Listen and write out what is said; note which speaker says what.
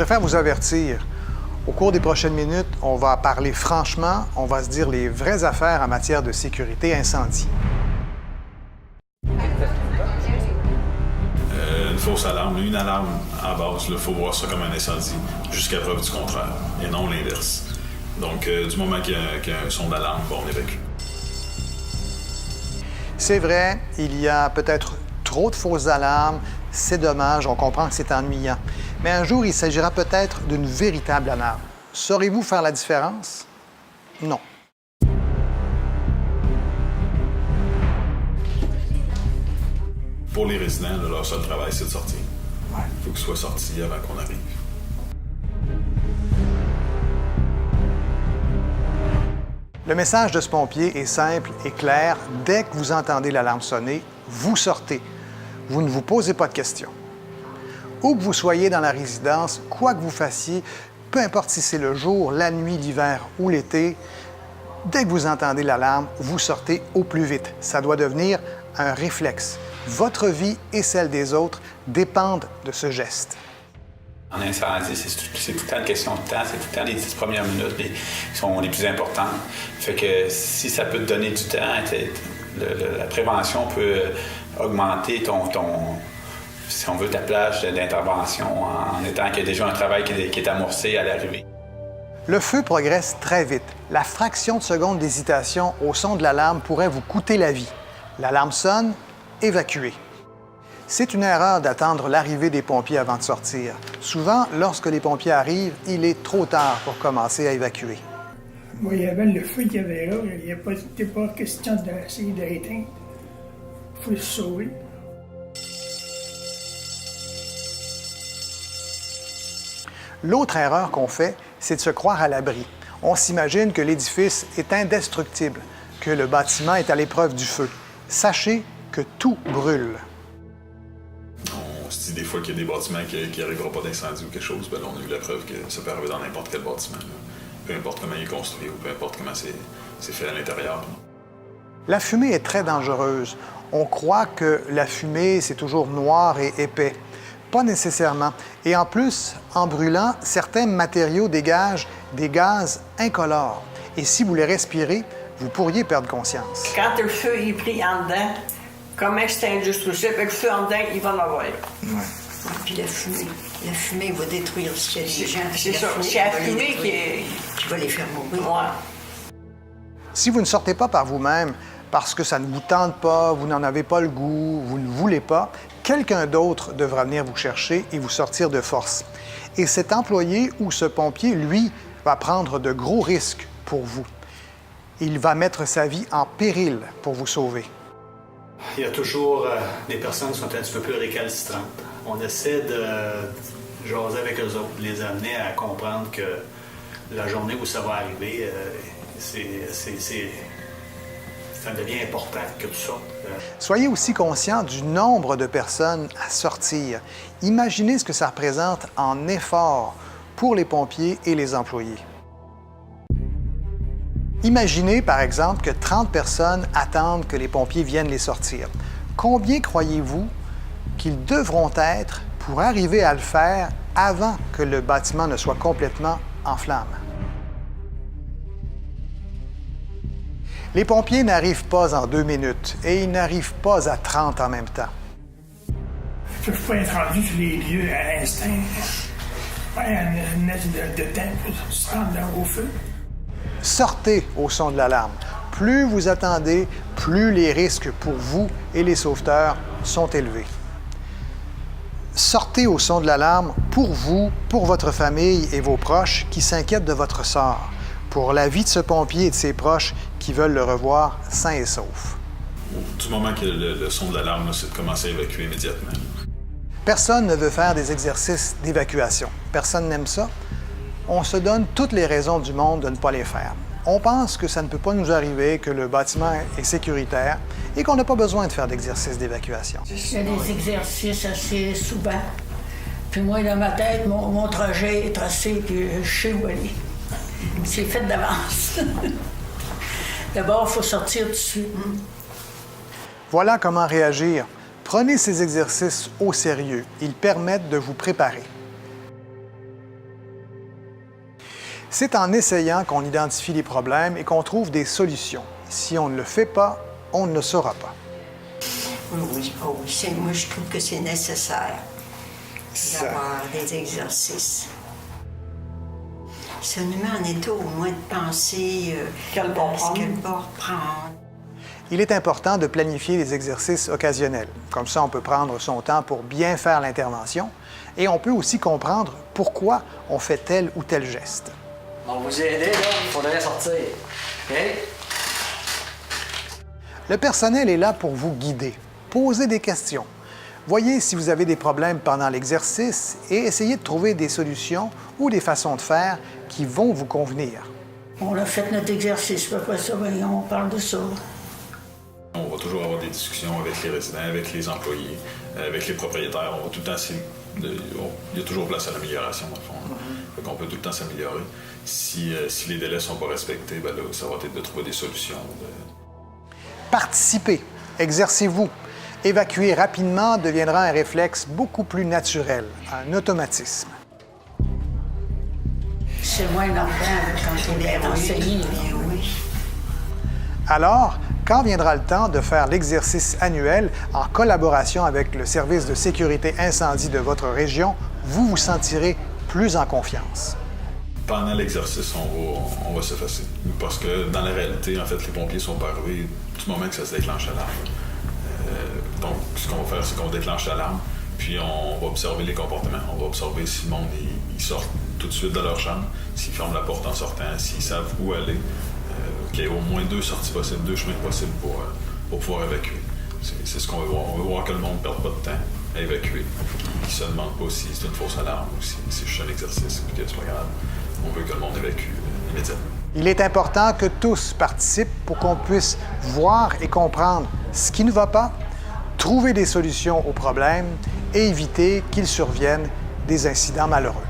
Speaker 1: préfère vous avertir. Au cours des prochaines minutes, on va parler franchement, on va se dire les vraies affaires en matière de sécurité incendie.
Speaker 2: Une fausse alarme, une alarme à base, il faut voir ça comme un incendie, jusqu'à preuve du contraire, et non l'inverse. Donc, du moment qu'il y a un son d'alarme, on évacue.
Speaker 1: C'est vrai, il y a peut-être trop de fausses alarmes, c'est dommage, on comprend que c'est ennuyant. Mais un jour, il s'agira peut-être d'une véritable alarme. Saurez-vous faire la différence? Non.
Speaker 2: Pour les résidents, leur seul travail, c'est de sortir. Il faut qu'ils soient sortis avant qu'on arrive.
Speaker 1: Le message de ce pompier est simple et clair. Dès que vous entendez l'alarme sonner, vous sortez. Vous ne vous posez pas de questions. Où que vous soyez dans la résidence, quoi que vous fassiez, peu importe si c'est le jour, la nuit, l'hiver ou l'été, dès que vous entendez l'alarme, vous sortez au plus vite. Ça doit devenir un réflexe. Votre vie et celle des autres dépendent de ce geste.
Speaker 3: En incendie, c'est tout le temps une question de temps, c'est tout le temps les 10 premières minutes qui sont les plus importantes. Fait que si ça peut te donner du temps, la prévention peut augmenter si on veut, ta plage d'intervention en étant qu'il y a déjà un travail qui est amorcé à l'arrivée.
Speaker 1: Le feu progresse très vite. La fraction de seconde d'hésitation au son de l'alarme pourrait vous coûter la vie. L'alarme sonne, évacuez. C'est une erreur d'attendre l'arrivée des pompiers avant de sortir. Souvent, lorsque les pompiers arrivent, il est trop tard pour commencer à évacuer.
Speaker 4: Moi, il y avait le feu qu'il y avait là. Il n'était pas question d'essayer de l'éteindre. Il faut le sauver.
Speaker 1: L'autre erreur qu'on fait, c'est de se croire à l'abri. On s'imagine que l'édifice est indestructible, que le bâtiment est à l'épreuve du feu. Sachez que tout brûle.
Speaker 2: On se dit des fois qu'il y a des bâtiments qui n'arrivera pas d'incendie ou quelque chose, bien là, on a eu la preuve que ça peut arriver dans n'importe quel bâtiment. Là. Peu importe comment il est construit ou peu importe comment c'est fait à l'intérieur.
Speaker 1: La fumée est très dangereuse. On croit que la fumée, c'est toujours noir et épais. Pas nécessairement. Et en plus, en brûlant, certains matériaux dégagent des gaz incolores. Et si vous les respirez, vous pourriez perdre conscience.
Speaker 5: Quand le feu est pris en dedans, comment c'est indestructible, avec le feu en dedans, il va en avoir.
Speaker 6: Ouais. Puis la fumée va détruire ce qu'il y a des gens.
Speaker 5: C'est ça, c'est la fumée
Speaker 6: qui va les faire mourir.
Speaker 5: Ouais.
Speaker 1: Si vous ne sortez pas par vous-même, parce que ça ne vous tente pas, vous n'en avez pas le goût, vous ne voulez pas, quelqu'un d'autre devra venir vous chercher et vous sortir de force. Et cet employé ou ce pompier, lui, va prendre de gros risques pour vous. Il va mettre sa vie en péril pour vous sauver.
Speaker 7: Il y a toujours des personnes qui sont un petit peu plus récalcitrantes. On essaie de jaser avec eux autres, les amener à comprendre que la journée où ça va arriver, ça devient important que tu sortes.
Speaker 1: Soyez aussi conscient du nombre de personnes à sortir. Imaginez ce que ça représente en effort pour les pompiers et les employés. Imaginez, par exemple, que 30 personnes attendent que les pompiers viennent les sortir. Combien croyez-vous qu'ils devront être pour arriver à le faire avant que le bâtiment ne soit complètement en flammes? Les pompiers n'arrivent pas en 2 minutes et ils n'arrivent pas à 30 en même temps.
Speaker 4: Je ne peux pas être rendu sur les lieux à l'instinct. Un laisse de temps pour se rendre au feu.
Speaker 1: Sortez au son de l'alarme. Plus vous attendez, plus les risques pour vous et les sauveteurs sont élevés. Sortez au son de l'alarme pour vous, pour votre famille et vos proches qui s'inquiètent de votre sort, pour la vie de ce pompier et de ses proches qui veulent le revoir sain et sauf.
Speaker 2: Du moment que le son de l'alarme, c'est de commencer à évacuer immédiatement.
Speaker 1: Personne ne veut faire des exercices d'évacuation. Personne n'aime ça. On se donne toutes les raisons du monde de ne pas les faire. On pense que ça ne peut pas nous arriver, que le bâtiment est sécuritaire et qu'on n'a pas besoin de faire d'exercices d'évacuation.
Speaker 8: Il y a des exercices assez souvent. Puis moi, dans ma tête, mon trajet est tracé, puis je sais où aller. C'est fait d'avance. D'abord, il faut sortir dessus.
Speaker 1: Voilà comment réagir. Prenez ces exercices au sérieux. Ils permettent de vous préparer. C'est en essayant qu'on identifie les problèmes et qu'on trouve des solutions. Si on ne le fait pas, on ne le saura pas.
Speaker 6: Oui, oh oui. Moi, je trouve que c'est nécessaire d'avoir des exercices. Ça nous met en état au moins de penser
Speaker 5: Quel bord
Speaker 6: à ce
Speaker 5: prendre.
Speaker 6: quel bord prendre.
Speaker 1: Il est important de planifier les exercices occasionnels. Comme ça, on peut prendre son temps pour bien faire l'intervention et on peut aussi comprendre pourquoi on fait tel ou tel geste.
Speaker 9: On va vous aider, là. Il faudrait sortir. OK?
Speaker 1: Le personnel est là pour vous guider. Posez des questions. Voyez si vous avez des problèmes pendant l'exercice et essayez de trouver des solutions ou des façons de faire qui vont vous convenir.
Speaker 8: On a fait notre exercice, puis après ça, ben, on parle de ça.
Speaker 2: On va toujours avoir des discussions avec les résidents, avec les employés, avec les propriétaires. On va tout le temps essayer il y a toujours place à l'amélioration, dans le fond. Donc, on peut tout le temps s'améliorer. Si les délais ne sont pas respectés, ben là, ça va être de trouver des solutions.
Speaker 1: Participez, exercez-vous. Évacuer rapidement deviendra un réflexe beaucoup plus naturel, un automatisme.
Speaker 8: C'est moins normal quand on est enseigné.
Speaker 6: Bien oui.
Speaker 1: Alors, quand viendra le temps de faire l'exercice annuel en collaboration avec le service de sécurité incendie de votre région, vous vous sentirez plus en confiance.
Speaker 2: Pendant l'exercice, on va s'effacer. Parce que dans la réalité, en fait, les pompiers sont pas arrivés du moment que ça se déclenche l'alarme. Donc, ce qu'on va faire, c'est qu'on déclenche l'alarme, puis on va observer les comportements. On va observer si le monde ils sortent tout de suite de leur chambre, s'ils ferment la porte en sortant, s'ils savent où aller. Qu'il y ait au moins 2 sorties possibles, 2 chemins possibles pour pouvoir évacuer. C'est ce qu'on veut voir. On veut voir que le monde ne perde pas de temps à évacuer. Qu'ils ne se demandent pas si c'est une fausse alarme ou si c'est juste un exercice et que c'est pas grave. On veut que le monde évacue immédiatement.
Speaker 1: Il est important que tous participent pour qu'on puisse voir et comprendre ce qui ne va pas, trouver des solutions aux problèmes et éviter qu'il survienne des incidents malheureux.